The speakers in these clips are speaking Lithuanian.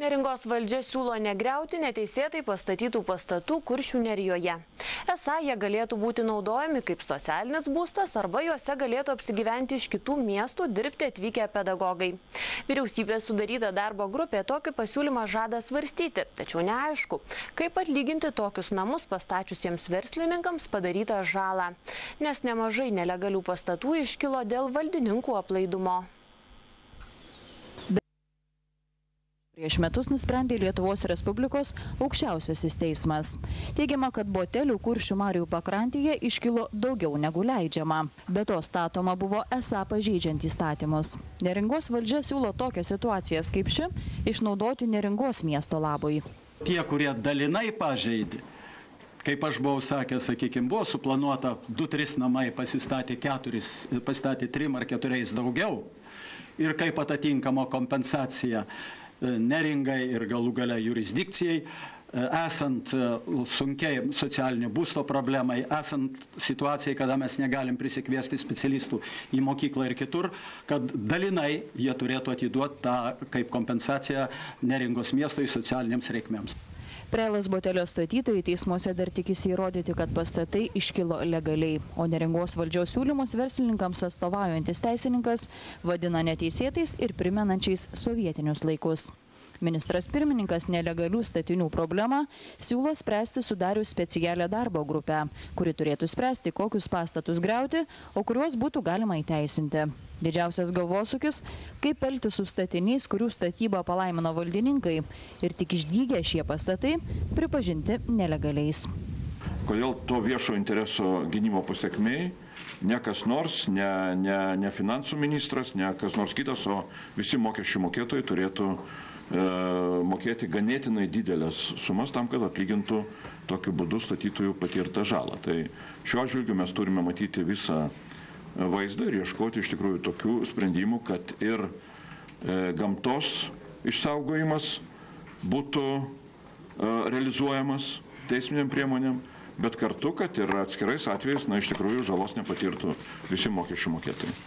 Neringos valdžia siūlo negriauti neteisėtai pastatytų pastatų Kuršių nerijoje. Esą jie galėtų būti naudojami kaip socialinis būstas arba juose galėtų apsigyventi iš kitų miestų dirbti atvykę pedagogai. Vyriausybės sudaryta darbo grupė tokį pasiūlymą žada svarstyti, tačiau neaišku, kaip atlyginti tokius namus pastačiusiems verslininkams padarytą žalą, nes nemažai nelegalių pastatų iškilo dėl valdininkų aplaidumo. Prieš metus nusprendė Lietuvos Respublikos aukščiausiasis teismas. Teigiama, kad botelių Kuršių marių pakrantėje iškilo daugiau negu leidžiama. Be to statoma buvo esą pažeidžiant įstatymus. Neringos valdžia siūlo tokias situacijas kaip ši išnaudoti Neringos miesto labui. Tie, kurie dalinai pažeidė, kaip aš buvau sakęs, sakykime, buvo suplanuota 2-3 namai, pasistatė 3 ar 4 daugiau. Ir kaip atitinkama kompensacija Neringai ir galų gale jurisdikcijai, esant sunkiai socialinio būsto problemai, esant situacijai, kada mes negalim prisikviesti specialistų į mokyklą ir kitur, kad dalinai jie turėtų atiduoti tą kaip kompensaciją Neringos miestui socialiniams reikmėms. Prelos botelio statytojai teismuose dar tikisi įrodyti, kad pastatai iškilo legaliai, o Neringos valdžios siūlymus verslininkams atstovaujantis teisininkas vadina neteisėtais ir primenančiais sovietinius laikus. Ministras pirmininkas nelegalių statinių problemą siūlo spręsti sudarius specialią darbo grupę, kuri turėtų spręsti, kokius pastatus griauti, o kuriuos būtų galima įteisinti. Didžiausias galvosūkis, kaip elgtis su statiniais, kurių statybą palaimino valdininkai ir tik išdygę šie pastatai pripažinti nelegaliais. Kodėl to viešo intereso gynimo pasiekmei ne kas nors, ne finansų ministras, ne kas nors kitas, o visi mokesčių mokėtojai turėtų mokėti ganėtinai didelės sumas tam, kad atlygintų tokiu būdu statytojų patirtą žalą. Tai šiuo atžvilgiu mes turime matyti visą vaizdą ir ieškoti iš tikrųjų tokių sprendimų, kad ir gamtos išsaugojimas būtų realizuojamas teisminiam priemonėm, bet kartu, kad ir atskirais atvejais, iš tikrųjų žalos nepatirtų visi mokesčių mokėtojai.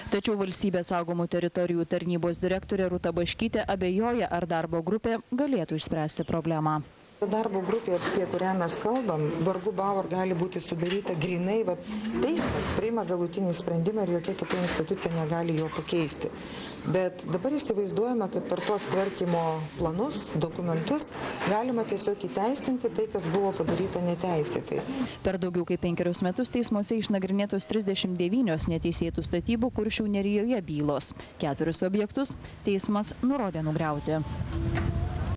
Tačiau Valstybės saugomų teritorijų tarnybos direktorė Rūta Baškytė abejoja, ar darbo grupė galėtų išspręsti problemą. Darbo grupė, apie kurią mes kalbam, vargu bau ar gali būti sudaryta grinai, teismas priima galutinį sprendimą ir jokia kita institucija negali jo pakeisti. Bet dabar įsivaizduojame, kad per tos tvarkymo planus, dokumentus galima tiesiog įteisinti tai, kas buvo padaryta neteisėtai. Per daugiau kaip 5 metus teismuose išnagrinėtos 39 neteisėtų statybų Kuršių nerijoje bylos. 4 objektus teismas nurodė nugriauti.